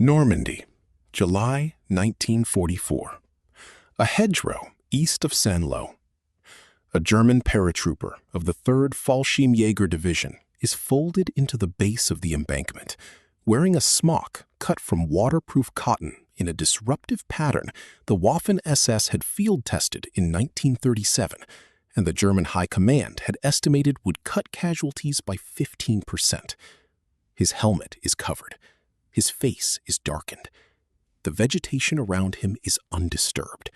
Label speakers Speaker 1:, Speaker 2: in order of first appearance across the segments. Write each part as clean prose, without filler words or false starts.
Speaker 1: Normandy, July 1944. A hedgerow east of Saint-Lô. A German paratrooper of the 3rd Fallschirmjäger Division is folded into the base of the embankment, wearing a smock cut from waterproof cotton in a disruptive pattern the Waffen-SS had field-tested in 1937, and the German High Command had estimated would cut casualties by 15%. His helmet is covered. His face is darkened. The vegetation around him is undisturbed.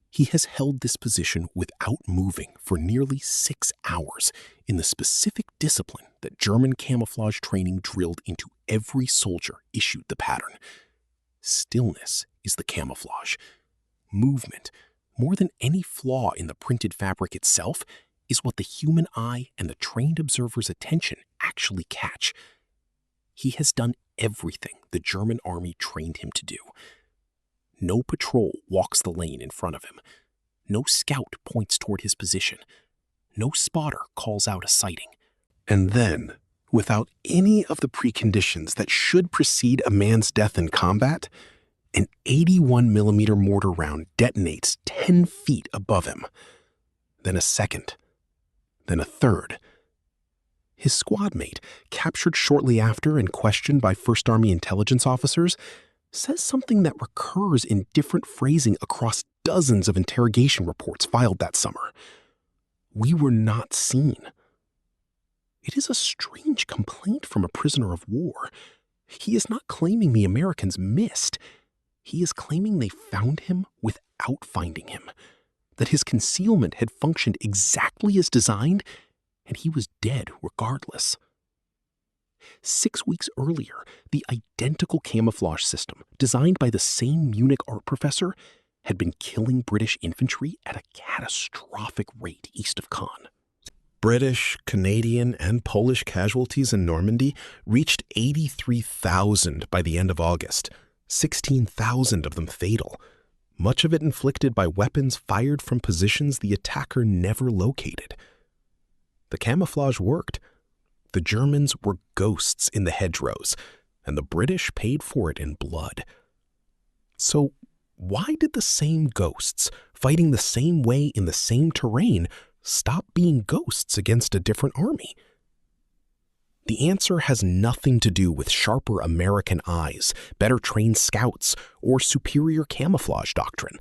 Speaker 1: He has held this position without moving for nearly 6 hours in the specific discipline that German camouflage training drilled into every soldier issued the pattern. Stillness is the camouflage. Movement, more than any flaw in the printed fabric itself, is what the human eye and the trained observer's attention actually catch. He has done everything the German army trained him to do. No patrol walks the lane in front of him. No scout points toward his position. No spotter calls out a sighting. And then, without any of the preconditions that should precede a man's death in combat, an 81mm mortar round detonates 10 feet above him. Then a second. Then a third. His squad mate, captured shortly after and questioned by 1st Army intelligence officers, says something that recurs in different phrasing across dozens of interrogation reports filed that summer. We were not seen. It is a strange complaint from a prisoner of war. He is not claiming the Americans missed. He is claiming they found him without finding him, that his concealment had functioned exactly as designed, and he was dead regardless. 6 weeks earlier, the identical camouflage system, designed by the same Munich art professor, had been killing British infantry at a catastrophic rate east of Caen. British, Canadian, and Polish casualties in Normandy reached 83,000 by the end of August, 16,000 of them fatal, much of it inflicted by weapons fired from positions the attacker never located. The camouflage worked. The Germans were ghosts in the hedgerows, and the British paid for it in blood. So why did the same ghosts, fighting the same way in the same terrain, stop being ghosts against a different army? The answer has nothing to do with sharper American eyes, better trained scouts, or superior camouflage doctrine.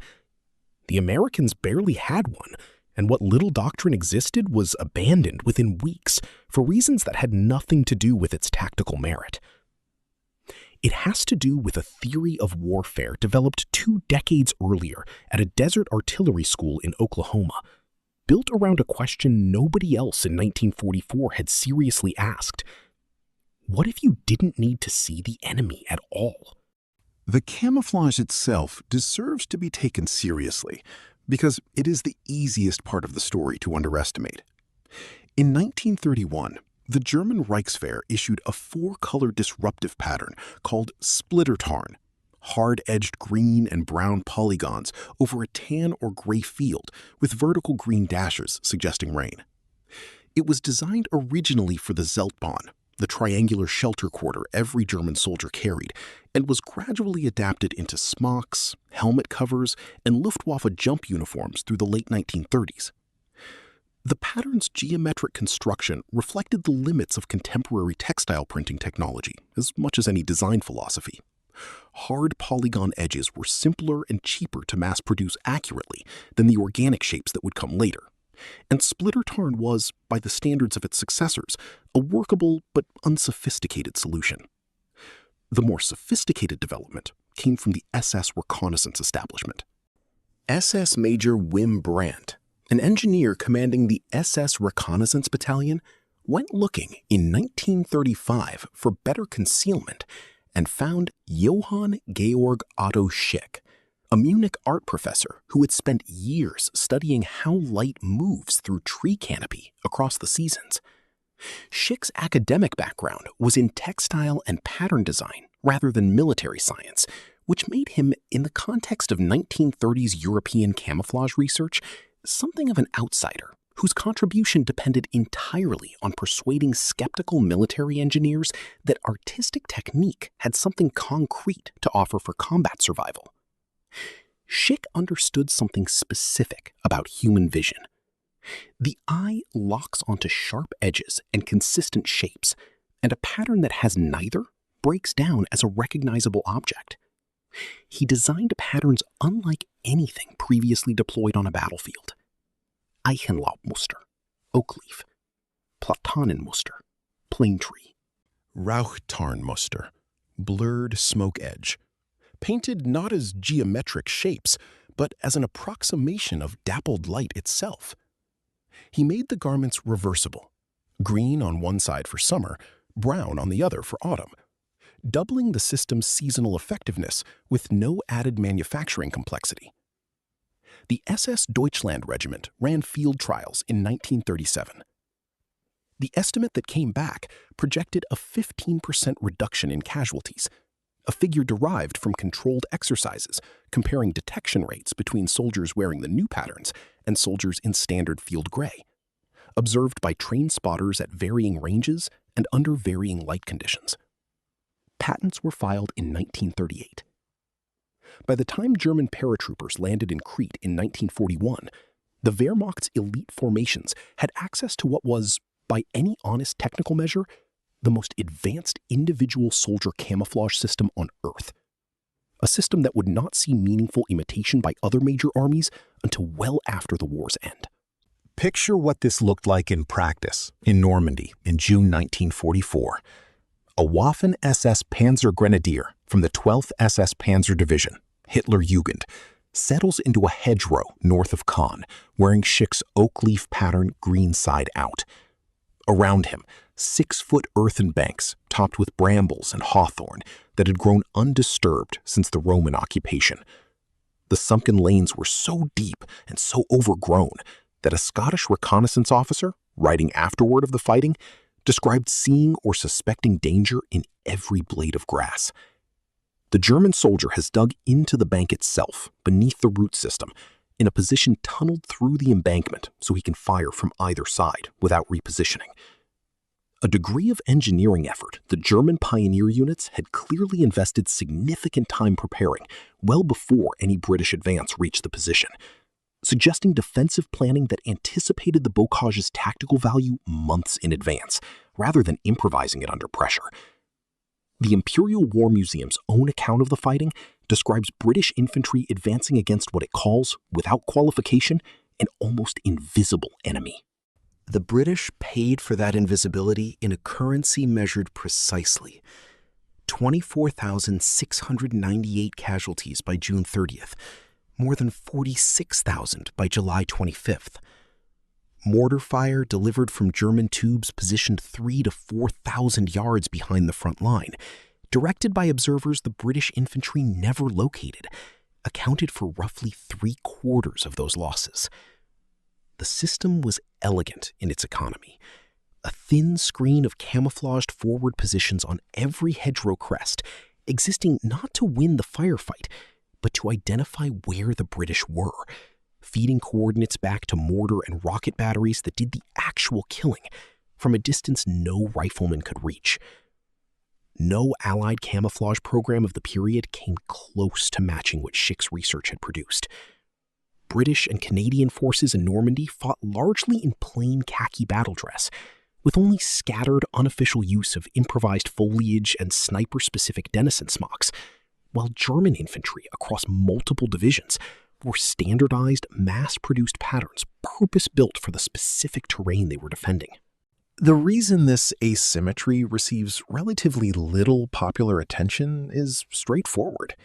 Speaker 1: The Americans barely had one, and what little doctrine existed was abandoned within weeks for reasons that had nothing to do with its tactical merit. It has to do with a theory of warfare developed 2 decades earlier at a desert artillery school in Oklahoma, built around a question nobody else in 1944 had seriously asked. What if you didn't need to see the enemy at all?
Speaker 2: The camouflage itself deserves to be taken seriously, because it is the easiest part of the story to underestimate. In 1931, the German Reichswehr issued a 4-color disruptive pattern called Splittertarn, hard-edged green and brown polygons over a tan or gray field with vertical green dashes suggesting rain. It was designed originally for the Zeltbahn, the triangular shelter quarter every German soldier carried, and was gradually adapted into smocks, helmet covers, and Luftwaffe jump uniforms through the late 1930s. The pattern's geometric construction reflected the limits of contemporary textile printing technology as much as any design philosophy. Hard polygon edges were simpler and cheaper to mass-produce accurately than the organic shapes that would come later. And Splittertarn was, by the standards of its successors, a workable but unsophisticated solution. The more sophisticated development came from the SS reconnaissance establishment. SS Major Wim Brandt, an engineer commanding the SS Reconnaissance Battalion, went looking in 1935 for better concealment and found Johann Georg Otto Schick, a Munich art professor who had spent years studying how light moves through tree canopy across the seasons. Schick's academic background was in textile and pattern design rather than military science, which made him, in the context of 1930s European camouflage research, something of an outsider
Speaker 3: whose contribution depended entirely on persuading skeptical military engineers that artistic technique had something concrete to offer for combat survival. Schick understood something specific about human vision. The eye locks onto sharp edges and consistent shapes, and a pattern that has neither breaks down as a recognizable object. He designed patterns unlike anything previously deployed on a battlefield. Eichenlaubmuster, oak leaf, Platanenmuster, plane tree.
Speaker 1: Rauchtarnmuster, blurred smoke edge, painted not as geometric shapes, but as an approximation of dappled light itself. He made the garments reversible, green on one side for summer, brown on the other for autumn, doubling the system's seasonal effectiveness with no added manufacturing complexity. The SS Deutschland Regiment ran field trials in 1937. The estimate that came back projected a 15% reduction in casualties, a figure derived from controlled exercises comparing detection rates between soldiers wearing the new patterns and soldiers in standard field gray, observed by trained spotters at varying ranges and under varying light conditions. Patents were filed in 1938. By the time German paratroopers landed in Crete in 1941, the Wehrmacht's elite formations had access to what was, by any honest technical measure, the most advanced individual soldier camouflage system on Earth. A system that would not see meaningful imitation by other major armies until well after the war's end.
Speaker 2: Picture what this looked like in practice in Normandy in June 1944. A Waffen-SS Panzer Grenadier from the 12th SS Panzer Division, Hitler Jugend, settles into a hedgerow north of Caen, wearing Schick's oak leaf pattern green side out. Around him, 6-foot earthen banks topped with brambles and hawthorn that had grown undisturbed since the Roman occupation. The sunken lanes were so deep and so overgrown that a Scottish reconnaissance officer, writing afterward of the fighting, described seeing or suspecting danger in every blade of grass. The German soldier has dug into the bank itself, beneath the root system, in a position tunneled through the embankment so he can fire from either side without repositioning. A degree of engineering effort the German pioneer units had clearly invested significant time preparing well before any British advance reached the position, suggesting defensive planning that anticipated the bocage's tactical value months in advance, rather than improvising it under pressure. The Imperial War Museum's own account of the fighting describes British infantry advancing against what it calls, without qualification, an almost invisible enemy.
Speaker 3: The British paid for that invisibility in a currency measured precisely. 24,698 casualties by June 30th, more than 46,000 by July 25th. Mortar fire delivered from German tubes positioned 3,000 to 4,000 yards behind the front line, directed by observers the British infantry never located, accounted for roughly 3/4 of those losses. The system was elegant in its economy. A thin screen of camouflaged forward positions on every hedgerow crest, existing not to win the firefight, but to identify where the British were, feeding coordinates back to mortar and rocket batteries that did the actual killing from a distance no rifleman could reach. No Allied camouflage program of the period came close to matching what Schick's research had produced. British and Canadian forces in Normandy fought largely in plain khaki battle dress, with only scattered unofficial use of improvised foliage and sniper-specific denizen smocks, while German infantry across multiple divisions were standardized, mass-produced patterns purpose-built for the specific terrain they were defending.
Speaker 1: The reason this asymmetry receives relatively little popular attention is straightforward.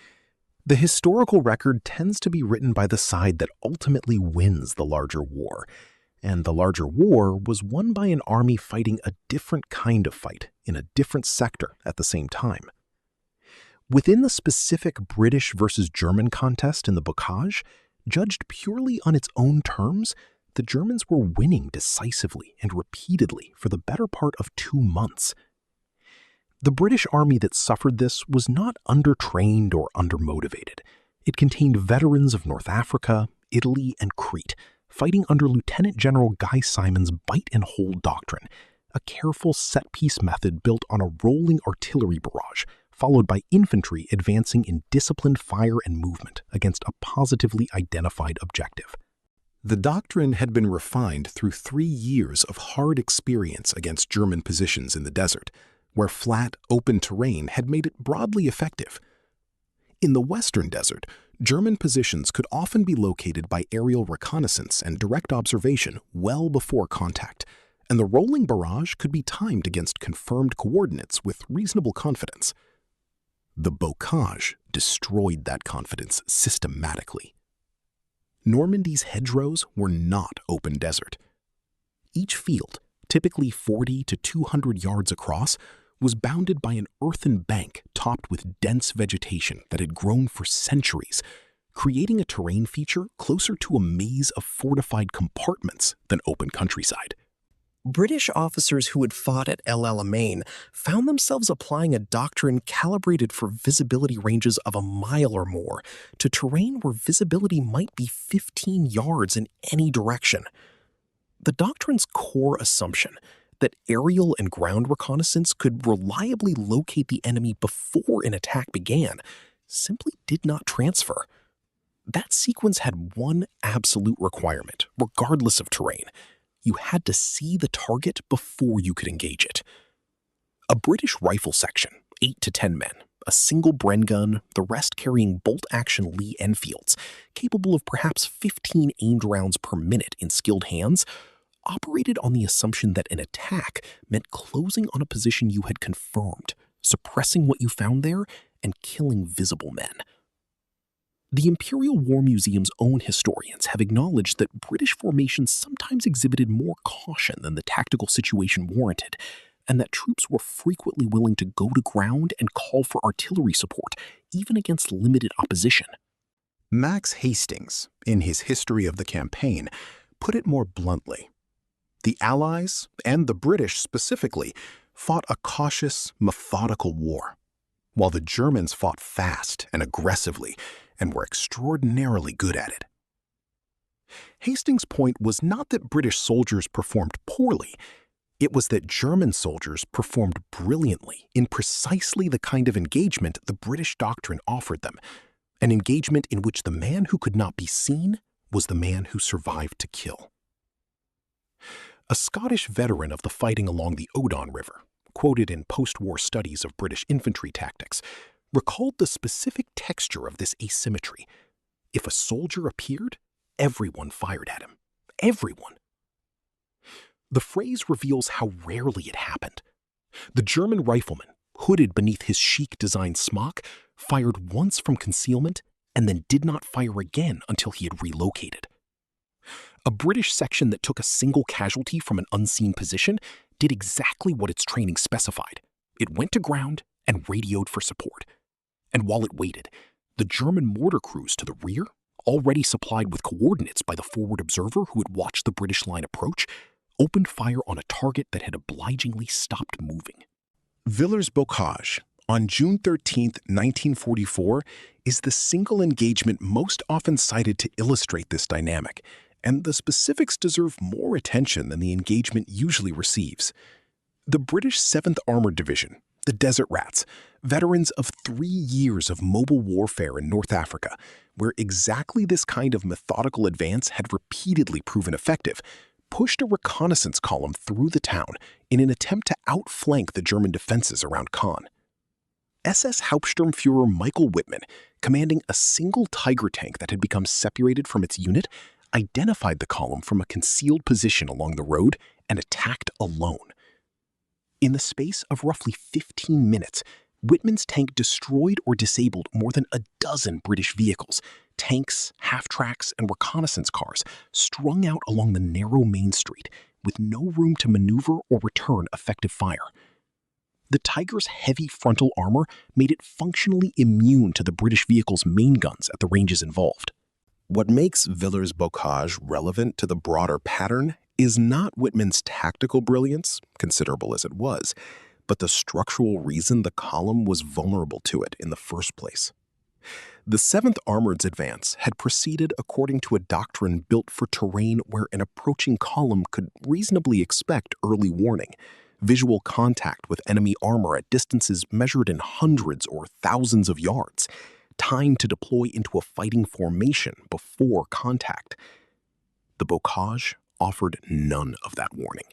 Speaker 1: The historical record tends to be written by the side that ultimately wins the larger war, and the larger war was won by an army fighting a different kind of fight in a different sector at the same time. Within the specific British versus German contest in the Bocage, judged purely on its own terms, the Germans were winning decisively and repeatedly for the better part of 2 months. The British army that suffered this was not undertrained or undermotivated. It contained veterans of North Africa, Italy, and Crete,
Speaker 3: fighting under Lieutenant General Guy Simon's bite and hold doctrine, a careful set-piece method built on a rolling artillery barrage, followed by infantry advancing in disciplined fire and movement against a positively identified objective.
Speaker 2: The doctrine had been refined through 3 years of hard experience against German positions in the desert, where flat, open terrain had made it broadly effective. In the western desert, German positions could often be located by aerial reconnaissance and direct observation well before contact, and the rolling barrage could be timed against confirmed coordinates with reasonable confidence. The bocage destroyed that confidence systematically. Normandy's hedgerows were not open desert. Each field, typically 40 to 200 yards across, was bounded by an earthen bank topped with dense vegetation that had grown for centuries, creating a terrain feature closer to a maze of fortified compartments than open countryside.
Speaker 3: British officers who had fought at El Alamein found themselves applying a doctrine calibrated for visibility ranges of a mile or more to terrain where visibility might be 15 yards in any direction. The doctrine's core assumption that aerial and ground reconnaissance could reliably locate the enemy before an attack began simply did not transfer. That sequence had one absolute requirement, regardless of terrain. You had to see the target before you could engage it. A British rifle section, 8 to 10 men, a single Bren gun, the rest carrying bolt-action Lee Enfields, capable of perhaps 15 aimed rounds per minute in skilled hands, operated on the assumption that an attack meant closing on a position you had confirmed, suppressing what you found there, and killing visible men. The Imperial War Museum's own historians have acknowledged that British formations sometimes exhibited more caution than the tactical situation warranted, and that troops were frequently willing to go to ground and call for artillery support, even against limited opposition.
Speaker 2: Max Hastings, in his History of the Campaign, put it more bluntly. The Allies, and the British specifically, fought a cautious, methodical war, while the Germans fought fast and aggressively and were extraordinarily good at it. Hastings' point was not that British soldiers performed poorly, it was that German soldiers performed brilliantly in precisely the kind of engagement the British doctrine offered them, an engagement in which the man who could not be seen was the man who survived to kill. A Scottish veteran of the fighting along the Odon River, quoted in post-war studies of British infantry tactics, recalled the specific texture of this asymmetry. If a soldier appeared, everyone fired at him. Everyone. The phrase reveals how rarely it happened. The German rifleman, hooded beneath his chic-designed smock, fired once from concealment and then did not fire again until he had relocated. A British section that took a single casualty from an unseen position did exactly what its training specified. It went to ground and radioed for support. And while it waited, the German mortar crews to the rear, already supplied with coordinates by the forward observer who had watched the British line approach, opened fire on a target that had obligingly stopped moving. Villers-Bocage, on June 13, 1944, is the single engagement most often cited to illustrate this dynamic, and the specifics deserve more attention than the engagement usually receives. The British 7th Armored Division, the Desert Rats, veterans of 3 years of mobile warfare in North Africa, where exactly this kind of methodical advance had repeatedly proven effective, pushed a reconnaissance column through the town in an attempt to outflank the German defenses around Caen. SS Hauptsturmführer Michael Wittmann, commanding a single Tiger tank that had become separated from its unit, identified the column from a concealed position along the road and attacked alone. In the space of roughly 15 minutes, Wittmann's tank destroyed or disabled more than a dozen British vehicles, tanks, half-tracks, and reconnaissance cars strung out along the narrow main street with no room to maneuver or return effective fire. The Tiger's heavy frontal armor made it functionally immune to the British vehicle's main guns at the ranges involved. What makes Villers-Bocage relevant to the broader pattern is not Wittmann's tactical brilliance, considerable as it was, but the structural reason the column was vulnerable to it in the first place. The 7th Armored's advance had proceeded according to a doctrine built for terrain where an approaching column could reasonably expect early warning, visual contact with enemy armor at distances measured in hundreds or thousands of yards, time to deploy into a fighting formation before contact. The bocage offered none of that warning.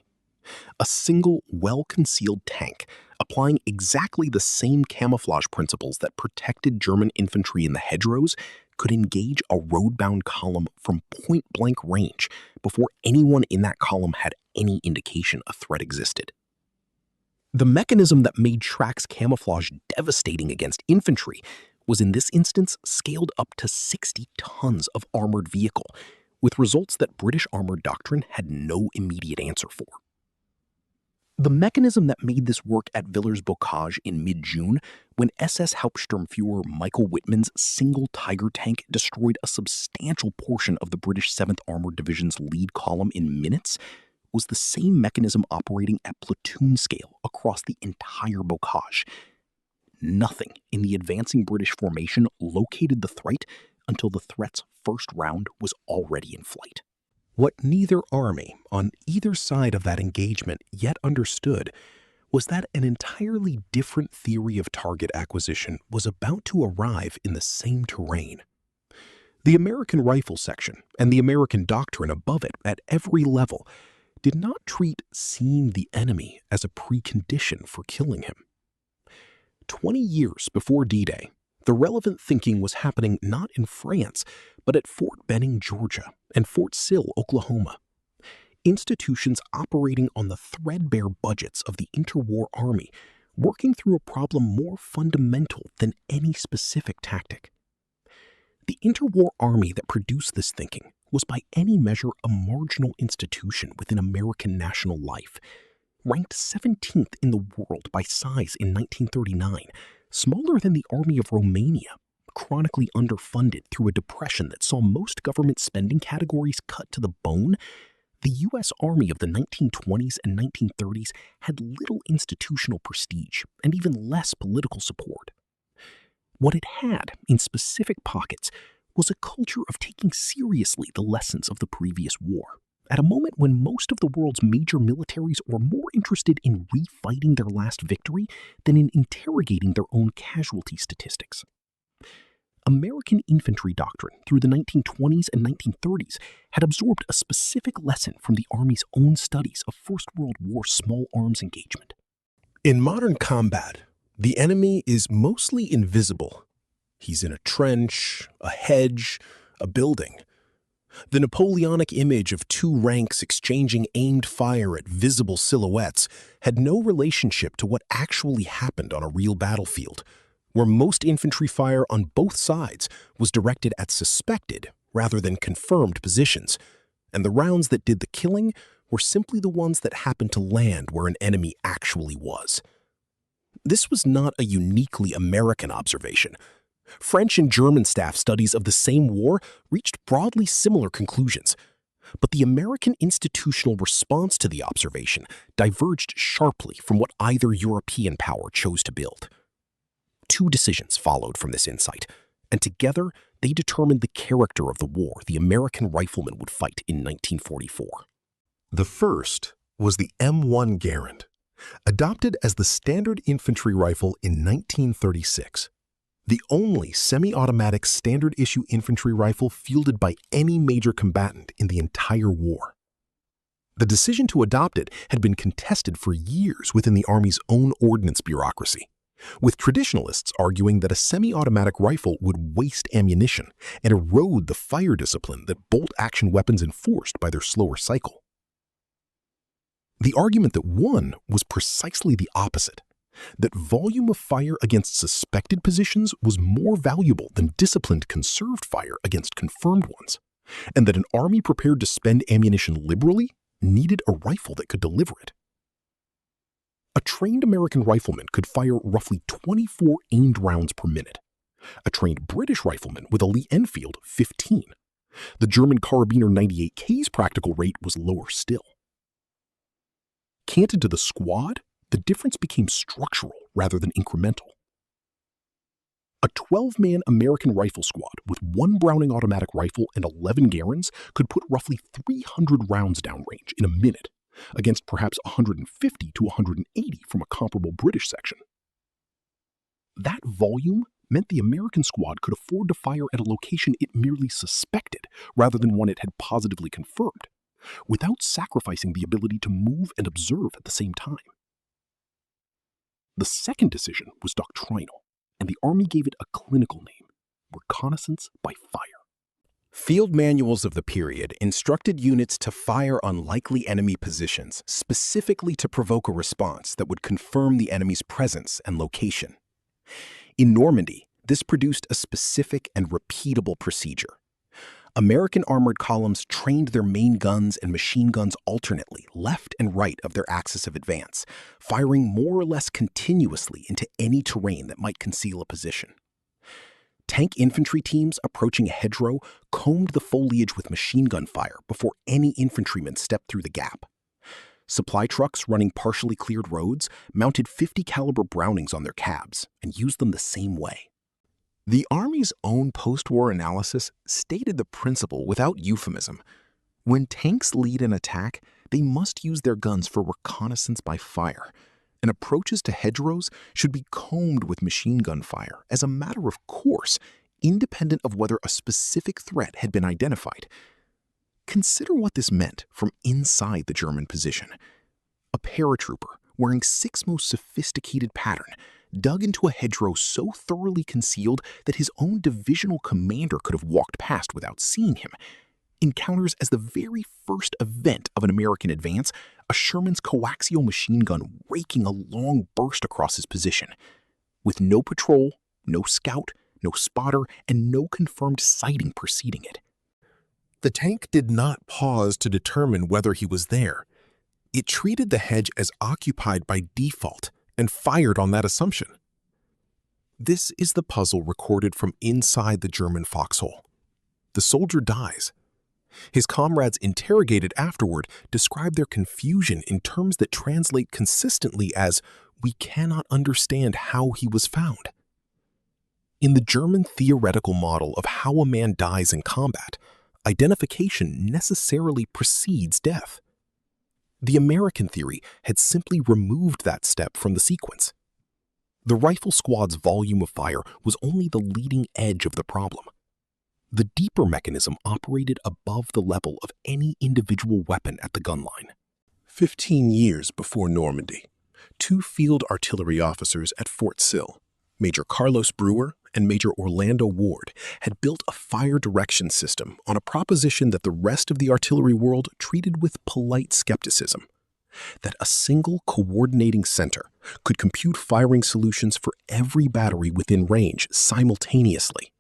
Speaker 2: A single, well-concealed tank, applying exactly the same camouflage principles that protected German infantry in the hedgerows, could engage a road-bound column from point-blank range before anyone in that column had any indication a threat existed. The mechanism that made Schrack's camouflage devastating against infantry was in this instance scaled up to 60 tons of armored vehicle, with results that British armored doctrine had no immediate answer for. The mechanism that made this work at Villers Bocage in mid-June, when SS Hauptsturmführer Michael Whitman's single Tiger tank destroyed a substantial portion of the British 7th Armored Division's lead column in minutes, was the same mechanism operating at platoon scale across the entire bocage. Nothing in the advancing British formation located the threat until the threat's first round was already in flight. What neither army on either side of that engagement yet understood was that an entirely different theory of target acquisition was about to arrive in the same terrain. The American rifle section and the American doctrine above it at every level did not treat seeing the enemy as a precondition for killing him. 20 years before D-Day, the relevant thinking was happening not in France, but at Fort Benning, Georgia, and Fort Sill, Oklahoma. Institutions operating on the threadbare budgets of the interwar army, working through a problem more fundamental than any specific tactic. The interwar army that produced this thinking was by any measure a marginal institution within American national life, ranked 17th in the world by size in 1939, smaller than the Army of Romania, chronically underfunded through a depression that saw most government spending categories cut to the bone. The U.S. Army of the 1920s and 1930s had little institutional prestige and even less political support. What it had, in specific pockets, was a culture of taking seriously the lessons of the previous war, at a moment when most of the world's major militaries were more interested in refighting their last victory than in interrogating their own casualty statistics. American infantry doctrine through the 1920s and 1930s had absorbed a specific lesson from the Army's own studies of First World War small arms engagement.
Speaker 1: In modern combat, the enemy is mostly invisible. He's in a trench, a hedge, a building. The Napoleonic image of two ranks exchanging aimed fire at visible silhouettes had no relationship to what actually happened on a real battlefield, where most infantry fire on both sides was directed at suspected rather than confirmed positions, and the rounds that did the killing were simply the ones that happened to land where an enemy actually was. This was not a uniquely American observation. French and German staff studies of the same war reached broadly similar conclusions, but the American institutional response to the observation diverged sharply from what either European power chose to build. Two decisions followed from this insight, and together they determined the character of the war the American riflemen would fight in 1944.
Speaker 2: The first was the M1 Garand, adopted as the standard infantry rifle in 1936, the only semi-automatic standard-issue infantry rifle fielded by any major combatant in the entire war. The decision to adopt it had been contested for years within the Army's own ordnance bureaucracy, with traditionalists arguing that a semi-automatic rifle would waste ammunition and erode the fire discipline that bolt-action weapons enforced by their slower cycle. The argument that won was precisely the opposite, that volume of fire against suspected positions was more valuable than disciplined conserved fire against confirmed ones, and that an army prepared to spend ammunition liberally needed a rifle that could deliver it. A trained American rifleman could fire roughly 24 aimed rounds per minute. A trained British rifleman with a Lee Enfield, 15. The German Carabiner 98K's practical rate was lower still. Canted to the squad, the difference became structural rather than incremental. A 12-man American rifle squad with 1 Browning automatic rifle and 11 Garins could put roughly 300 rounds downrange in a minute, against perhaps 150 to 180 from a comparable British section. That volume meant the American squad could afford to fire at a location it merely suspected rather than one it had positively confirmed, without sacrificing the ability to move and observe at the same time. The second decision was doctrinal, and the Army gave it a clinical name: reconnaissance by fire.
Speaker 3: Field manuals of the period instructed units to fire on likely enemy positions, specifically to provoke a response that would confirm the enemy's presence and location. In Normandy, this produced a specific and repeatable procedure. American armored columns trained their main guns and machine guns alternately, left and right of their axis of advance, firing more or less continuously into any terrain that might conceal a position. Tank infantry teams approaching a hedgerow combed the foliage with machine gun fire before any infantryman stepped through the gap. Supply trucks running partially cleared roads mounted .50 caliber Brownings on their cabs and used them the same way.
Speaker 2: The Army's own post-war analysis stated the principle without euphemism. When tanks lead an attack, they must use their guns for reconnaissance by fire, and approaches to hedgerows should be combed with machine gun fire as a matter of course, independent of whether a specific threat had been identified. Consider what this meant from inside the German position. A paratrooper, wearing 6 most sophisticated pattern, dug into a hedgerow so thoroughly concealed that his own divisional commander could have walked past without seeing him, encounters as the very first event of an American advance a Sherman's coaxial machine gun raking a long burst across his position, with no patrol, no scout, no spotter, and no confirmed sighting preceding it.
Speaker 1: The tank did not pause to determine whether he was there. It treated the hedge as occupied by default and fired on that assumption. This is the puzzle recorded from inside the German foxhole. The soldier dies. His comrades interrogated afterward describe their confusion in terms that translate consistently as, "We cannot understand how he was found." In the German theoretical model of how a man dies in combat, identification necessarily precedes death. The American theory had simply removed that step from the sequence. The rifle squad's volume of fire was only the leading edge of the problem. The deeper mechanism operated above the level of any individual weapon at the gun line. 15 years before Normandy, 2 field artillery officers at Fort Sill, Major Carlos Brewer and Major Orlando Ward, had built a fire direction system on a proposition that the rest of the artillery world treated with polite skepticism: that a single coordinating center could compute firing solutions for every battery within range simultaneously,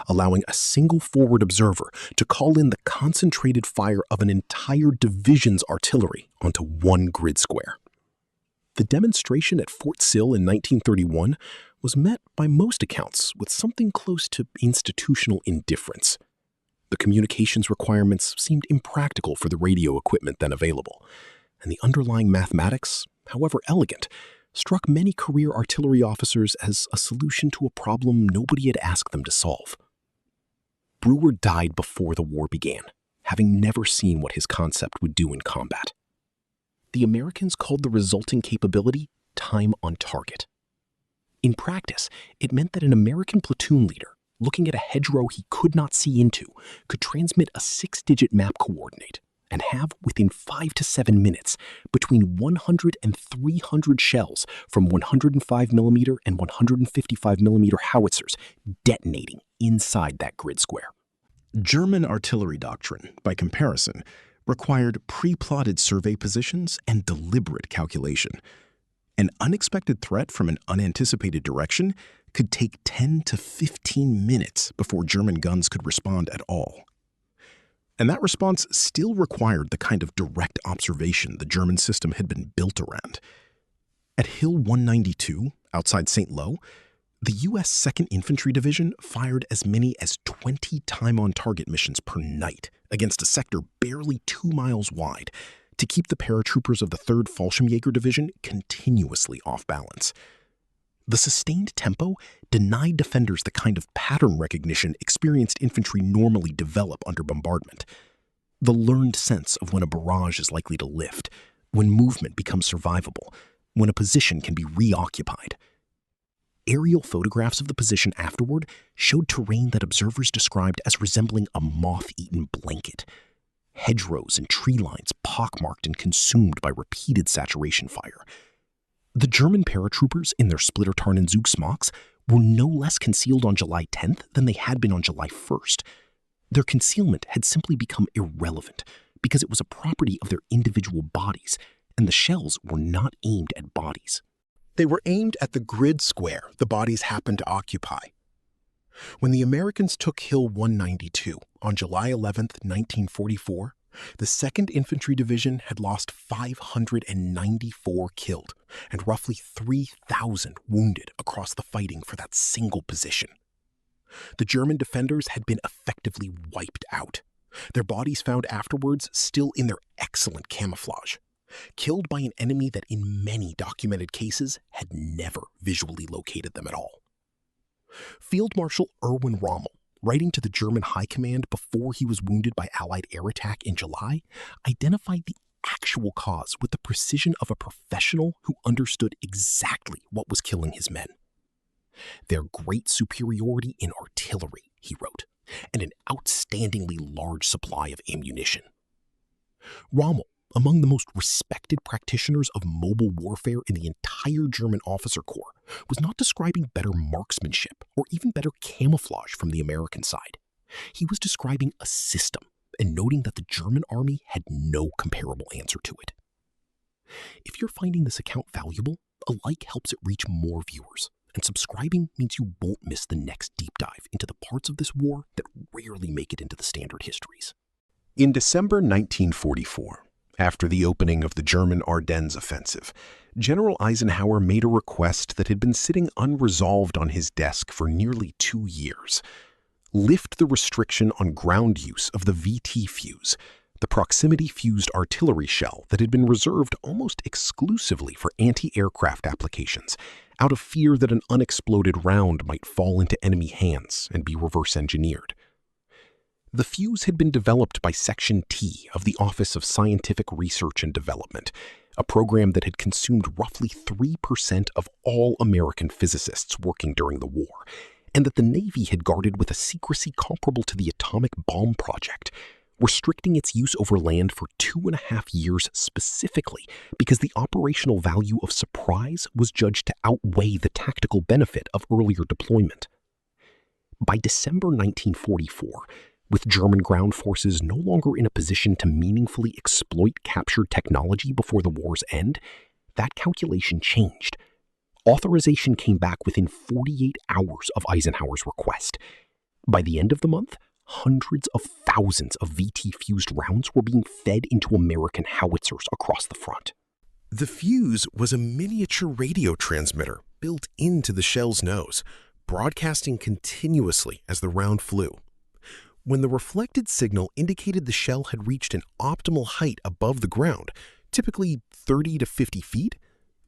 Speaker 1: allowing a single forward observer to call in the concentrated fire of an entire division's artillery onto one grid square. The demonstration at Fort Sill in 1931 was met by most accounts with something close to institutional indifference. The communications requirements seemed impractical for the radio equipment then available, and the underlying mathematics, however elegant, struck many career artillery officers as a solution to a problem nobody had asked them to solve. Brewer died before the war began, having never seen what his concept would do in combat. The Americans called the resulting capability time on target. In practice, it meant that an American platoon leader, looking at a hedgerow he could not see into, could transmit a 6-digit map coordinate and have, within 5 to 7 minutes, between 100 and 300 shells from 105mm and 155mm howitzers detonating inside that grid square. German artillery doctrine, by comparison, required pre-plotted survey positions and deliberate calculation. An unexpected threat from an unanticipated direction could take 10 to 15 minutes before German guns could respond at all. And that response still required the kind of direct observation the German system had been built around. At Hill 192, outside St. Lo, the U.S. 2nd Infantry Division fired as many as 20 time-on-target missions per night against a sector barely 2 miles wide to keep the paratroopers of the 3rd Fallschirmjäger Division continuously off balance. The sustained tempo
Speaker 3: denied defenders the kind of pattern recognition experienced infantry normally develop under bombardment. The learned sense of when a barrage is likely to lift, when movement becomes survivable, when a position can be reoccupied. Aerial photographs of the position afterward showed terrain that observers described as resembling a moth-eaten blanket. Hedgerows and tree lines pockmarked and consumed by repeated saturation fire. The German paratroopers in their Splittertarnenzug smocks were no less concealed on July 10th than they had been on July 1st. Their concealment had simply become irrelevant because it was a property of their individual bodies, and the shells were not aimed at bodies.
Speaker 2: They were aimed at the grid square the bodies happened to occupy. When the Americans took Hill 192 on July 11, 1944, the 2nd Infantry Division had lost 594 killed and roughly 3,000 wounded across the fighting for that single position. The German defenders had been effectively wiped out, their bodies found afterwards still in their excellent camouflage, killed by an enemy that in many documented cases had never visually located them at all. Field Marshal Erwin Rommel, writing to the German High Command before he was wounded by Allied air attack in July, identified the actual cause with the precision of a professional who understood exactly what was killing his men. Their great superiority in artillery, he wrote, and an outstandingly large supply of ammunition. Rommel, among the most respected practitioners of mobile warfare in the entire German officer corps, was not describing better marksmanship or even better camouflage from the American side. He was describing a system and noting that the German army had no comparable answer to it. If you're finding this account valuable, a like helps it reach more viewers, and subscribing means you won't miss the next deep dive into the parts of this war that rarely make it into the standard histories. In December 1944, after the opening of the German Ardennes offensive, General Eisenhower made a request that had been sitting unresolved on his desk for nearly 2 years. Lift the restriction on ground use of the VT fuse, the proximity-fused artillery shell that had been reserved almost exclusively for anti-aircraft applications, out of fear that an unexploded round might fall into enemy hands and be reverse-engineered. The fuse had been developed by Section T of the Office of Scientific Research and Development, a program that had consumed roughly 3% of all American physicists working during the war, and that the Navy had guarded with a secrecy comparable to the atomic bomb project, restricting its use over land for 2.5 years specifically because the operational value of surprise was judged to outweigh the tactical benefit of earlier deployment. By December 1944, with German ground forces no longer in a position to meaningfully exploit captured technology before the war's end, that calculation changed. Authorization came back within 48 hours of Eisenhower's request. By the end of the month, hundreds of thousands of VT-fused rounds were being fed into American howitzers across the front.
Speaker 1: The fuse was a miniature radio transmitter built into the shell's nose, broadcasting continuously as the round flew. When the reflected signal indicated the shell had reached an optimal height above the ground, typically 30 to 50 feet,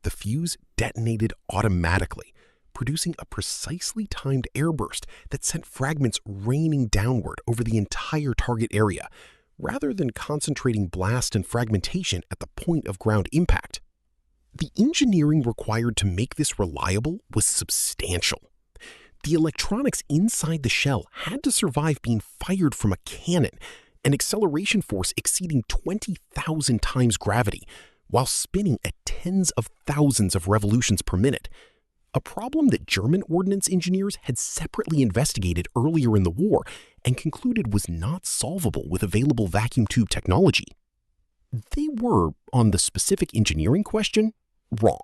Speaker 1: the fuse detonated automatically, producing a precisely timed airburst that sent fragments raining downward over the entire target area, rather than concentrating blast and fragmentation at the point of ground impact. The engineering required to make this reliable was substantial. The electronics inside the shell had to survive being fired from a cannon, an acceleration force exceeding 20,000 times gravity, while spinning at tens of thousands of revolutions per minute, a problem that German ordnance engineers had separately investigated earlier in the war and concluded was not solvable with available vacuum tube technology. They were, on the specific engineering question, wrong.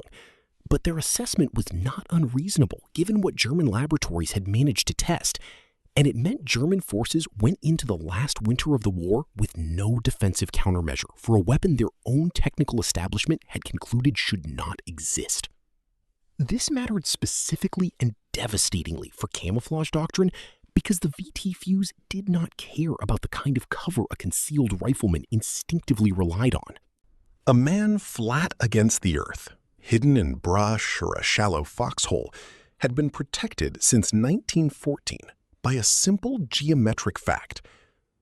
Speaker 1: But their assessment was not unreasonable given what German laboratories had managed to test, and it meant German forces went into the last winter of the war with no defensive countermeasure for a weapon their own technical establishment had concluded should not exist. This mattered specifically and devastatingly for camouflage doctrine because the VT fuse did not care about the kind of cover a concealed rifleman instinctively relied on.
Speaker 2: A man flat against the earth, hidden in brush or a shallow foxhole, had been protected since 1914 by a simple geometric fact.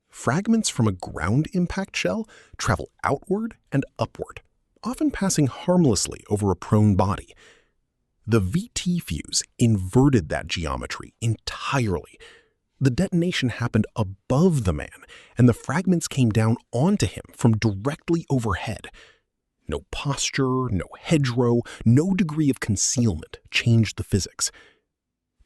Speaker 2: Fragments from a ground impact shell travel outward and upward, often passing harmlessly over a prone body. The VT fuse inverted that geometry entirely. The detonation happened above the man, and the fragments came down onto him from directly overhead. No posture, no hedgerow, no degree of concealment changed the physics.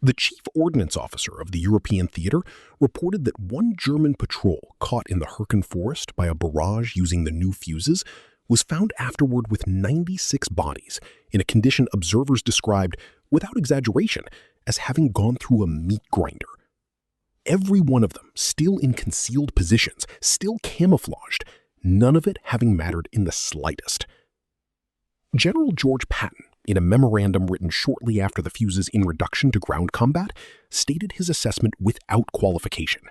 Speaker 2: The chief ordnance officer of the European theater reported that one German patrol caught in the Hürken forest by a barrage using the new fuses was found afterward with 96 bodies in a condition observers described, without exaggeration, as having gone through a meat grinder. Every one of them still in concealed positions, still camouflaged, none of it having mattered in the slightest. General George Patton, in a memorandum written shortly after the fuse's introduction to ground combat, stated his assessment without qualification.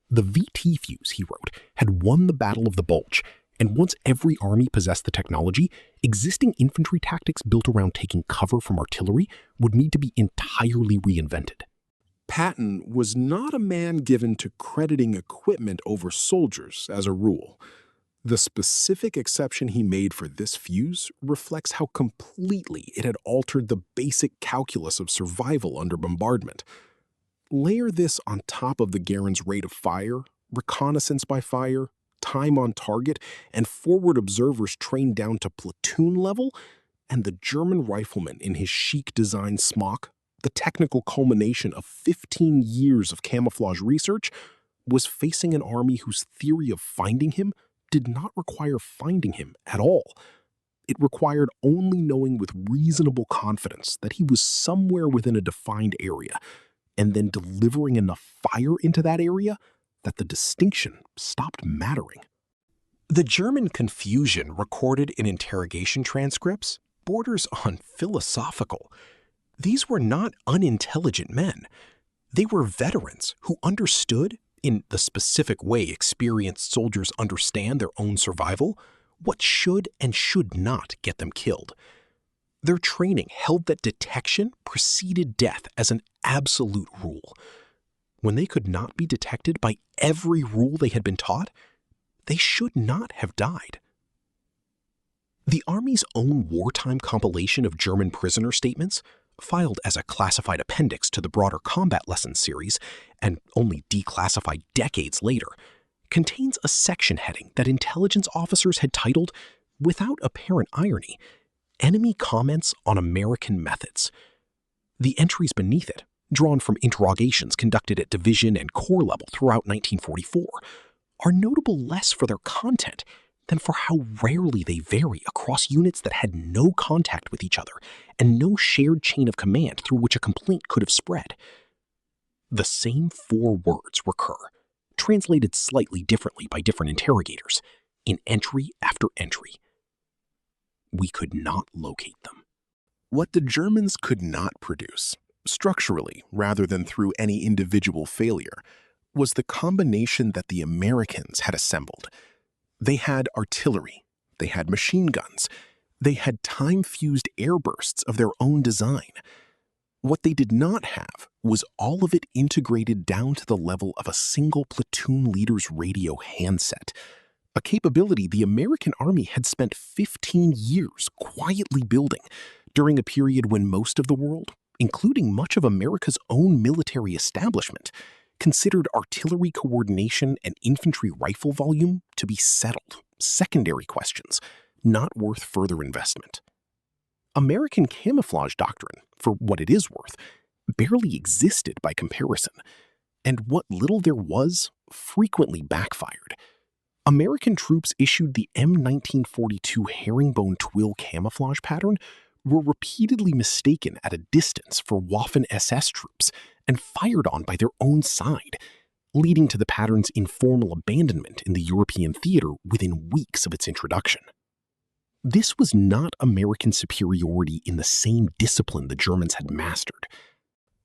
Speaker 2: The VT fuse, he wrote, had won the Battle of the Bulge, and once every army possessed the technology, existing infantry tactics built around taking cover from artillery would need to be entirely reinvented.
Speaker 1: Patton was not a man given to crediting equipment over soldiers as a rule. The specific exception he made for this fuse reflects how completely it had altered the basic calculus of survival under bombardment. Layer this on top of the Garand's rate of fire, reconnaissance by fire, time on target, and forward observers trained down to platoon level, and the German rifleman in his chic design smock, the technical culmination of 15 years of camouflage research, was facing an army whose theory of finding him did not require finding him at all. It required only knowing with reasonable confidence that he was somewhere within a defined area, and then delivering enough fire into that area that the distinction stopped mattering.
Speaker 3: The German confusion recorded in interrogation transcripts borders on philosophical. These were not unintelligent men. They were veterans who understood, in the specific way experienced soldiers understand their own survival, what should and should not get them killed. Their training held that detection preceded death as an absolute rule. When they could not be detected by every rule they had been taught, they should not have died. The Army's own wartime compilation of German prisoner statements, filed as a classified appendix to the broader combat lessons series, and only declassified decades later, contains a section heading that intelligence officers had titled, without apparent irony, Enemy Comments on American Methods. The entries beneath it, drawn from interrogations conducted at division and corps level throughout 1944, are notable less for their content than for how rarely they vary across units that had no contact with each other and no shared chain of command through which a complaint could have spread. The same 4 words recur, translated slightly differently by different interrogators, in entry after entry. We could not locate them.
Speaker 1: What the Germans could not produce, structurally rather than through any individual failure, was the combination that the Americans had assembled. They had artillery, they had machine guns, they had time-fused airbursts of their own design. What they did not have was all of it integrated down to the level of a single platoon leader's radio handset, a capability the American Army had spent 15 years quietly building during a period when most of the world, including much of America's own military establishment, considered artillery coordination and infantry rifle volume to be settled, secondary questions, not worth further investment. American camouflage doctrine, for what it is worth, barely existed by comparison, and what little there was frequently backfired. American troops issued the M1942 herringbone twill camouflage pattern were repeatedly mistaken at a distance for Waffen-SS troops and fired on by their own side, leading to the pattern's informal abandonment in the European theater within weeks of its introduction. This was not American superiority in the same discipline the Germans had mastered.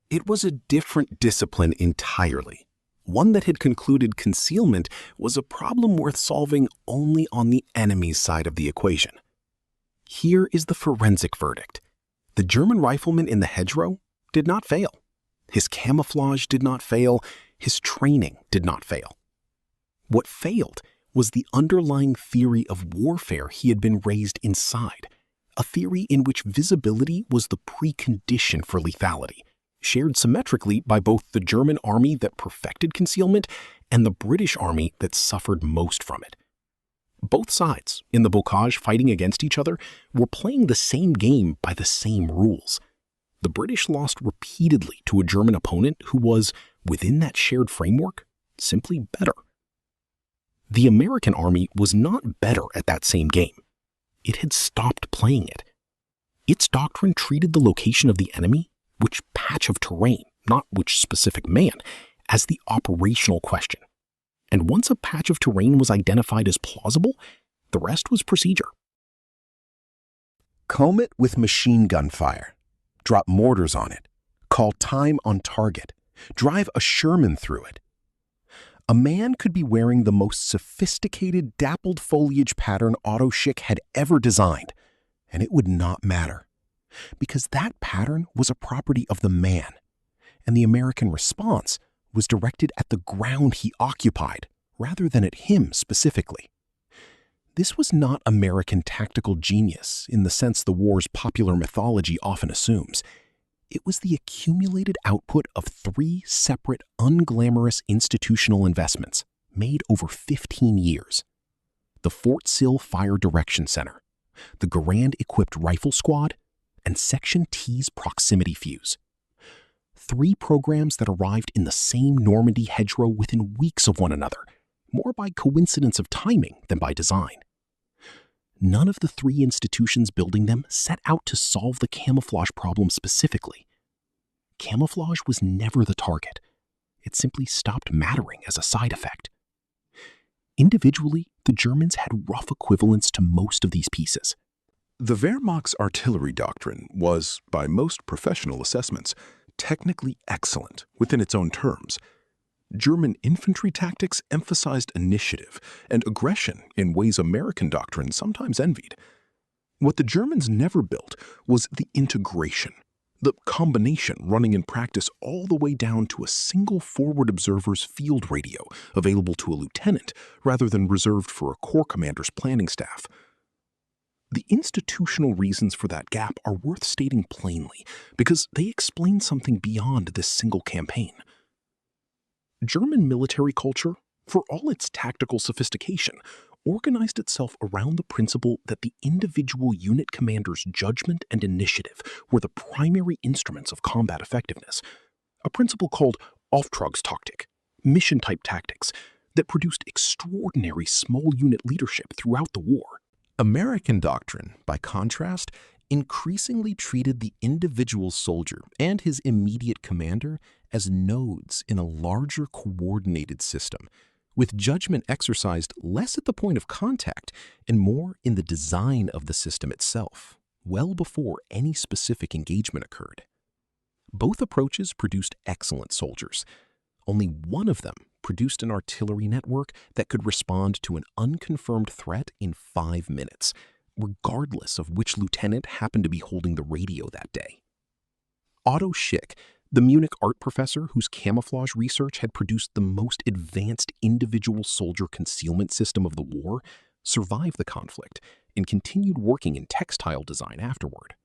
Speaker 1: It was a different discipline entirely, one that had concluded concealment was a problem worth solving only on the enemy's side of the equation. Here is the forensic verdict. The German rifleman in the hedgerow
Speaker 3: did not fail. His camouflage did not fail. His training did not fail. What failed was the underlying theory of warfare he had been raised inside, a theory in which visibility was the precondition for lethality, shared symmetrically by both the German army that perfected concealment and the British army that suffered most from it. Both sides, in the bocage fighting against each other, were playing the same game by the same rules. The British lost repeatedly to a German opponent who was, within that shared framework, simply better. The American army was not better at that same game. It had stopped playing it. Its doctrine treated the location of the enemy, which patch of terrain, not which specific man, as the operational question. And once a patch of terrain was identified as plausible, the rest was procedure.
Speaker 2: Comb it with machine gun fire. Drop mortars on it. Call time on target. Drive a Sherman through it. A man could be wearing the most sophisticated dappled foliage pattern Otto Schick had ever designed, and it would not matter, because that pattern was a property of the man, and the American response was directed at the ground he occupied, rather than at him specifically. This was not American tactical genius in the sense the war's popular mythology often assumes. It was the accumulated output of 3 separate, unglamorous institutional investments made over 15 years. The Fort Sill Fire Direction Center, the Garand-equipped rifle squad, and Section T's proximity fuse. 3 programs that arrived in the same Normandy hedgerow within weeks of one another, more by coincidence of timing than by design. None of the 3 institutions building them set out to solve the camouflage problem specifically. Camouflage was never the target. It simply stopped mattering as a side effect. Individually, the Germans had rough equivalents to most of these pieces.
Speaker 1: The Wehrmacht's artillery doctrine was, by most professional assessments, technically excellent within its own terms. German infantry tactics emphasized initiative and aggression in ways American doctrine sometimes envied. What the Germans never built was the integration, the combination running in practice all the way down to a single forward observer's field radio available to a lieutenant rather than reserved for a corps commander's planning staff. The institutional reasons for that gap are worth stating plainly because they explain something beyond this single campaign. German military culture, for all its tactical sophistication, organized itself around the principle that the individual unit commander's judgment and initiative were the primary instruments of combat effectiveness, a principle called Auftragstaktik, mission-type tactics, that produced extraordinary small unit leadership throughout the war.
Speaker 3: American doctrine, by contrast, increasingly treated the individual soldier and his immediate commander as nodes in a larger coordinated system, with judgment exercised less at the point of contact and more in the design of the system itself, well before any specific engagement occurred. Both approaches produced excellent soldiers. Only one of them produced an artillery network that could respond to an unconfirmed threat in 5 minutes, regardless of which lieutenant happened to be holding the radio that day. Otto Schick, the Munich art professor whose camouflage research had produced the most advanced individual soldier concealment system of the war, survived the conflict and continued working in textile design afterward.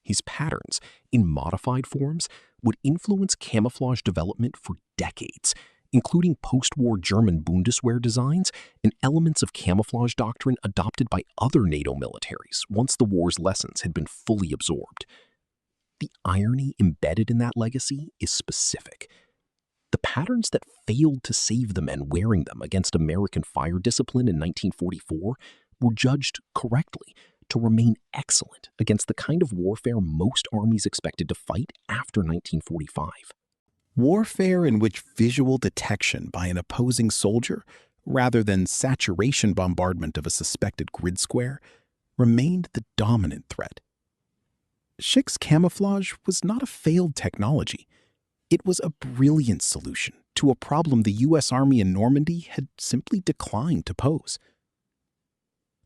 Speaker 3: His patterns, in modified forms, would influence camouflage development for decades, including post-war German Bundeswehr designs and elements of camouflage doctrine adopted by other NATO militaries once the war's lessons had been fully absorbed. The irony embedded in that legacy is specific. The patterns that failed to save the men wearing them against American fire discipline in 1944 were judged correctly to remain excellent against the kind of warfare most armies expected to fight after 1945.
Speaker 4: Warfare in which visual detection by an opposing soldier, rather than saturation bombardment of a suspected grid square, remained the dominant threat. Schick's camouflage was not a failed technology. It was a brilliant solution to a problem the U.S. Army in Normandy had simply declined to pose.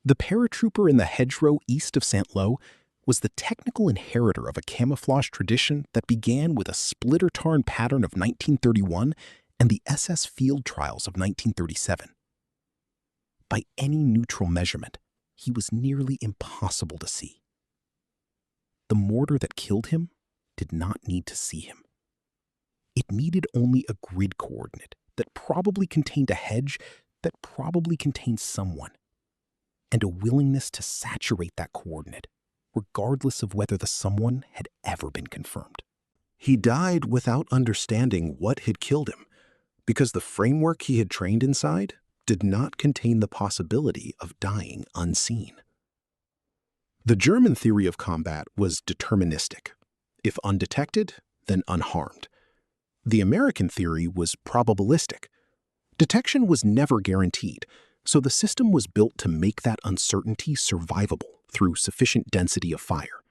Speaker 4: The paratrooper in the hedgerow east of St. Lo
Speaker 3: was the technical inheritor of a camouflage tradition that began with a split-or-tarn pattern of 1931 and the SS field trials of 1937. By any neutral measurement, he was nearly impossible to see. The mortar that killed him did not need to see him. It needed only a grid coordinate that probably contained a hedge that probably contained someone, and a willingness to saturate that coordinate, regardless of whether the someone had ever been confirmed.
Speaker 2: He died without understanding what had killed him, because the framework he had trained inside did not contain the possibility of dying unseen. The German theory of combat was deterministic. If undetected, then unharmed. The American theory was probabilistic. Detection was never guaranteed, so the system was built to make that uncertainty survivable through sufficient density of fire.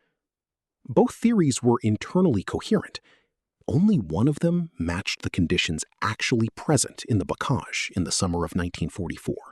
Speaker 2: Both theories were internally coherent. Only one of them matched the conditions actually present in the bocage in the summer of 1944.